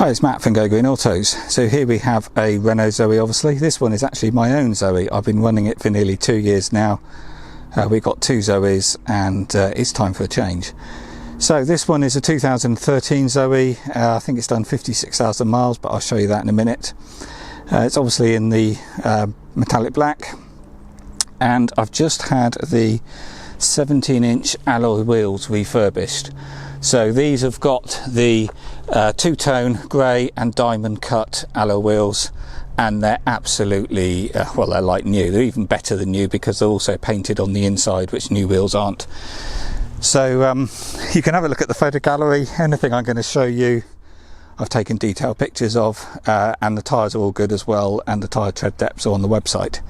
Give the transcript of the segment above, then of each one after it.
Hi, it's Matt from Go Green Autos. So here we have a Renault Zoe. Obviously this one is actually my own Zoe. I've been running it for nearly 2 years now. We've got two Zoes and it's time for a change. So this one is a 2013 Zoe. I think it's done 56,000 miles, but I'll show you that in a minute. It's obviously in the metallic black, and I've just had the 17-inch alloy wheels refurbished. So these have got the two-tone grey and diamond cut alloy wheels, and they're absolutely well, they're like new. They're even better than new because they're also painted on the inside, which new wheels aren't. So you can have a look at the photo gallery. Anything I'm going to show you I've taken detailed pictures of, and the tyres are all good as well, and the tyre tread depths are on the website.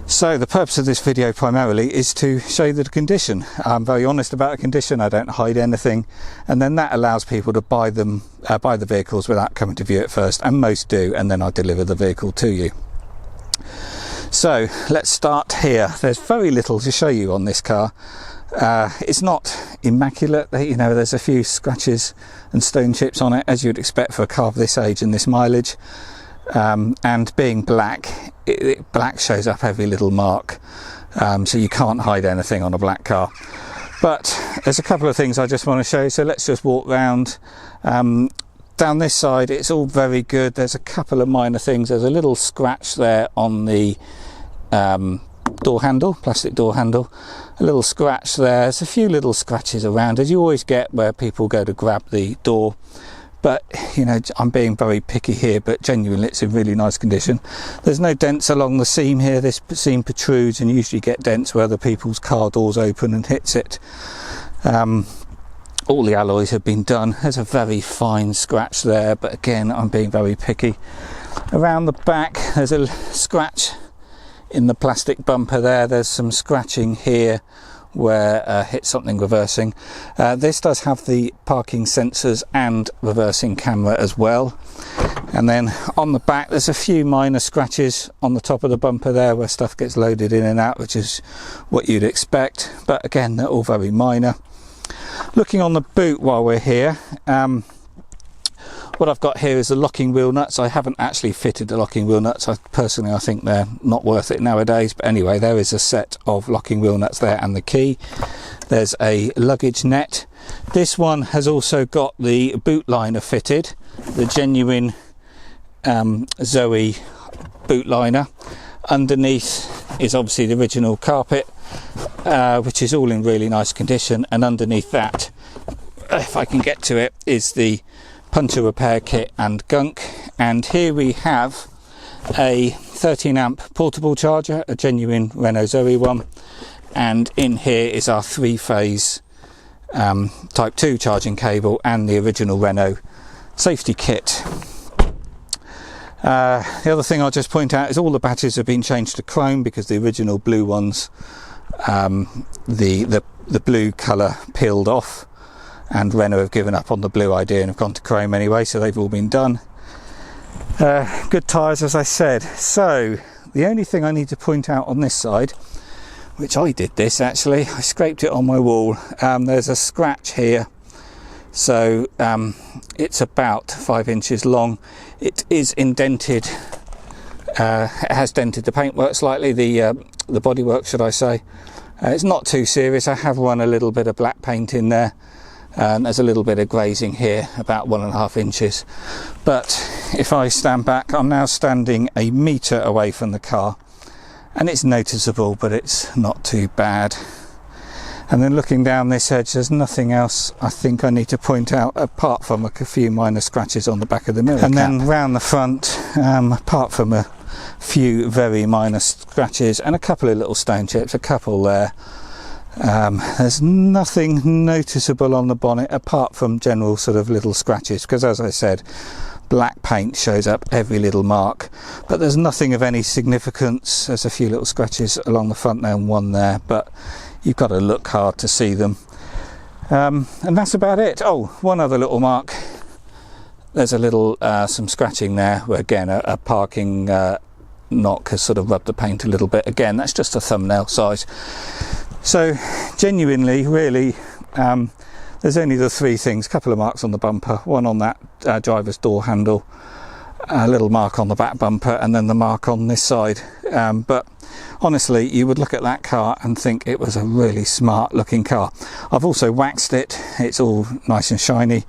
So the purpose of this video primarily is to show you the condition. I'm very honest about the condition, I don't hide anything, and then that allows people to buy the vehicles without coming to view it first, and most do, and then I deliver the vehicle to you. So let's start here. There's very little to show you on this car. It's not immaculate, you know, there's a few scratches and stone chips on it, as you'd expect for a car of this age and this mileage. And being black, black shows up every little mark, so you can't hide anything on a black car. But there's a couple of things I just want to show you, so let's just walk round. Down this side it's all very good. There's a couple of minor things. There's a little scratch there on the door handle, plastic door handle, a little scratch there. There's a few little scratches around, as you always get where people go to grab the door. But, you know, I'm being very picky here, but genuinely it's in really nice condition. There's no dents along the seam here. This seam protrudes, and you usually get dents where other people's car doors open and hits it. All the alloys have been done. There's a very fine scratch there, but again, I'm being very picky. Around the back, there's a scratch in the plastic bumper there. There's some scratching here where hit something reversing. This does have the parking sensors and reversing camera as well. And then on the back there's a few minor scratches on the top of the bumper there where stuff gets loaded in and out, which is what you'd expect, but again they're all very minor. Looking on the boot while we're here, what I've got here is the locking wheel nuts. I haven't actually fitted the locking wheel nuts. I think they're not worth it nowadays, but anyway, there is a set of locking wheel nuts there and the key. There's a luggage net. This one has also got the boot liner fitted, the genuine Zoe boot liner. Underneath is obviously the original carpet, which is all in really nice condition, and underneath that, if I can get to it, is the puncture repair kit and gunk. And here we have a 13 amp portable charger, a genuine Renault Zoe one, and in here is our 3-phase type 2 charging cable and the original Renault safety kit. The other thing I'll just point out is all the batteries have been changed to chrome because the original blue ones, the blue colour peeled off, and Renault have given up on the blue idea and have gone to chrome anyway, so they've all been done. Good tyres, as I said. So the only thing I need to point out on this side, which I did this actually, I scraped it on my wall. There's a scratch here, so it's about 5 inches long. It is indented, it has dented the paintwork slightly, the bodywork should I say. It's not too serious. I have run a little bit of black paint in there. There's a little bit of grazing here, about 1.5 inches. But if I stand back, I'm now standing a metre away from the car, and it's noticeable, but it's not too bad. And then looking down this edge, there's nothing else I think I need to point out apart from a few minor scratches on the back of the mirror cap. And then round the front, apart from a few very minor scratches and a couple of little stone chips, a couple there, there's nothing noticeable on the bonnet apart from general sort of little scratches, because as I said, black paint shows up every little mark, but there's nothing of any significance. There's a few little scratches along the front there and one there, but you've got to look hard to see them. And that's about it. Oh, one other little mark. There's a little some scratching there where again a parking knock has sort of rubbed the paint a little bit. Again, that's just a thumbnail size. So genuinely, really, There's only the three things, a couple of marks on the bumper, one on that driver's door handle, a little mark on the back bumper, and then the mark on this side. But honestly, you would look at that car and think it was a really smart looking car. I've also waxed it, it's all nice and shiny,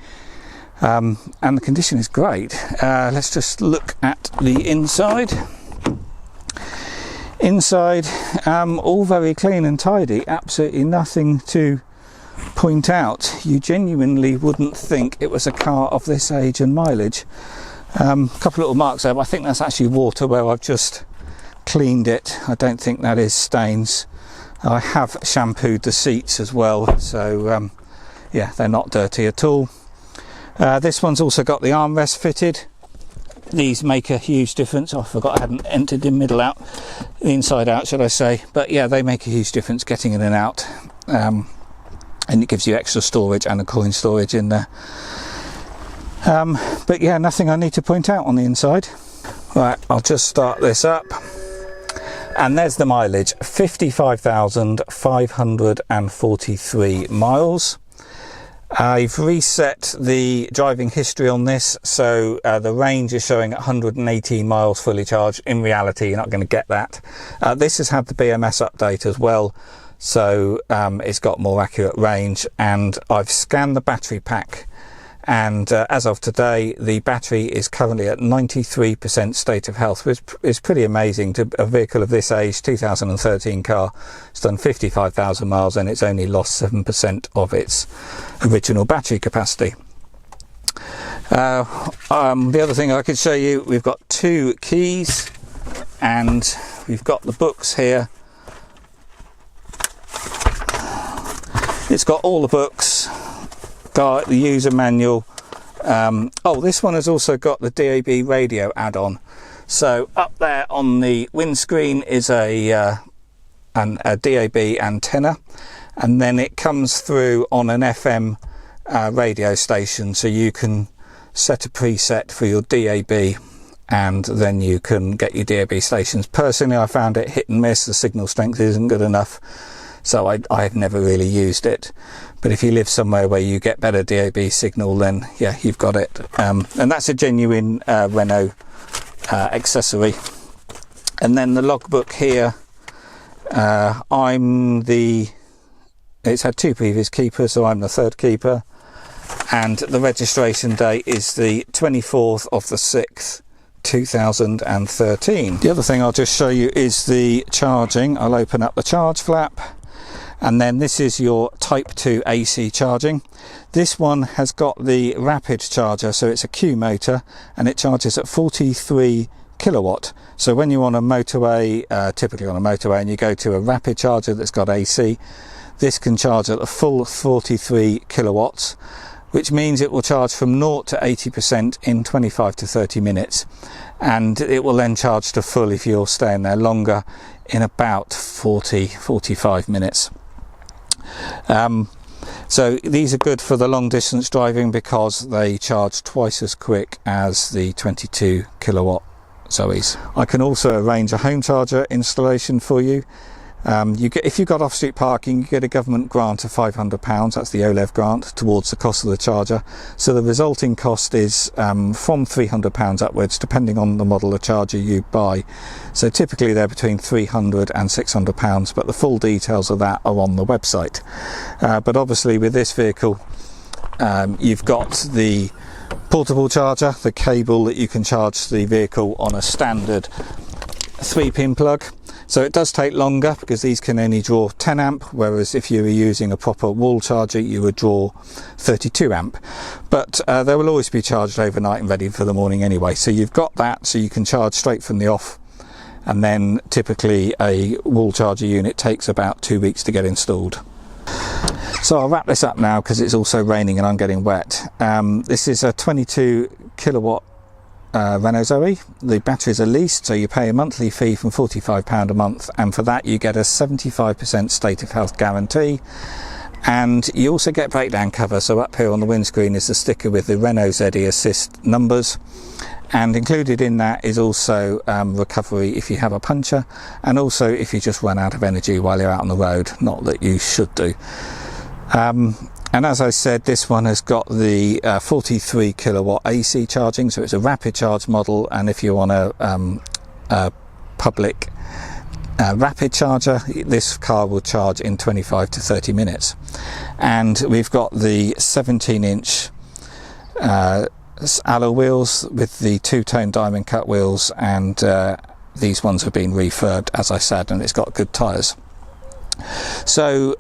and the condition is great. Let's just look at the inside. Inside, all very clean and tidy, absolutely nothing to point out. You genuinely wouldn't think it was a car of this age and mileage. A couple of little marks there, but I think that's actually water where I've just cleaned it. I don't think that is stains. I have shampooed the seats as well, so yeah, they're not dirty at all. This one's also got the armrest fitted. These make a huge difference. Oh, I forgot I hadn't entered the inside out, should I say. But yeah, they make a huge difference getting in and out. And it gives you extra storage and a coin storage in there. But yeah, nothing I need to point out on the inside. Right, I'll just start this up. And there's the mileage, 55,543 miles. I've reset the driving history on this, so the range is showing 118 miles fully charged. In reality, you're not going to get that. This has had the BMS update as well, so it's got more accurate range. And I've scanned the battery pack, and as of today, the battery is currently at 93% state of health, which is pretty amazing. To a vehicle of this age, 2013 car, it's done 55,000 miles and it's only lost 7% of its original battery capacity. The other thing I could show you, we've got two keys and we've got the books here. It's got all the books, got the user manual. Oh, this one has also got the DAB radio add-on. So up there on the windscreen is a DAB antenna, and then it comes through on an FM radio station, so you can set a preset for your DAB and then you can get your DAB stations. Personally, I found it hit and miss. The signal strength isn't good enough, so I've never really used it. But if you live somewhere where you get better DAB signal, then yeah, you've got it. And that's a genuine Renault accessory. And then the logbook here, it's had two previous keepers, so I'm the third keeper. And the registration date is the 24th of the 6th, 2013. The other thing I'll just show you is the charging. I'll open up the charge flap. And then this is your Type 2 AC charging. This one has got the rapid charger, so it's a Q motor, and it charges at 43 kilowatt. So when you're on a motorway, typically on a motorway, and you go to a rapid charger that's got AC, this can charge at the full 43 kilowatts, which means it will charge from 0 to 80% in 25 to 30 minutes. And it will then charge to full if you're staying there longer in about 45 minutes. So these are good for the long distance driving because they charge twice as quick as the 22 kilowatt Zoes. I can also arrange a home charger installation for you. If you've got off-street parking, you get a government grant of £500, that's the OLEV grant, towards the cost of the charger. So the resulting cost is from £300 upwards, depending on the model of charger you buy. So typically they're between £300 and £600, but the full details of that are on the website. But obviously with this vehicle, you've got the portable charger, the cable that you can charge the vehicle on a standard 3-pin plug. So it does take longer because these can only draw 10 amp, whereas if you were using a proper wall charger you would draw 32 amp. But they will always be charged overnight and ready for the morning anyway. So you've got that, so you can charge straight from the off, and then typically a wall charger unit takes about 2 weeks to get installed. So I'll wrap this up now because it's also raining and I'm getting wet. This is a 22 kilowatt Renault Zoe. The batteries are leased, so you pay a monthly fee from £45 a month, and for that you get a 75% state of health guarantee, and you also get breakdown cover. So up here on the windscreen is the sticker with the Renault Zoe Assist numbers, and included in that is also recovery if you have a puncture, and also if you just run out of energy while you're out on the road, not that you should do. And as I said, this one has got the 43 kilowatt AC charging, so it's a rapid charge model, and if you want a public rapid charger, this car will charge in 25 to 30 minutes. And we've got the 17-inch alloy wheels with the two-tone diamond cut wheels, and these ones have been refurbed, as I said, and it's got good tyres. So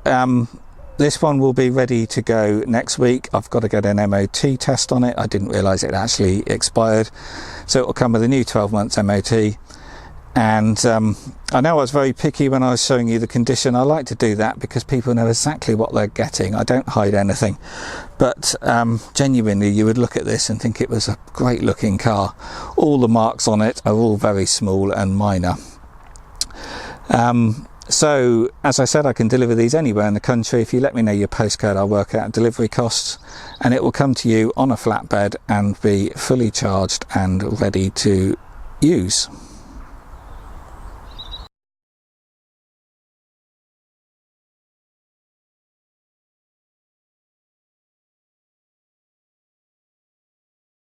this one will be ready to go next week. I've got to get an MOT test on it. I didn't realise it actually expired, so it will come with a new 12 months MOT. And I know I was very picky when I was showing you the condition. I like to do that because people know exactly what they're getting. I don't hide anything, but genuinely you would look at this and think it was a great looking car. All the marks on it are all very small and minor. So as I said, I can deliver these anywhere in the country. If you let me know your postcode, I'll work out delivery costs, and it will come to you on a flatbed and be fully charged and ready to use.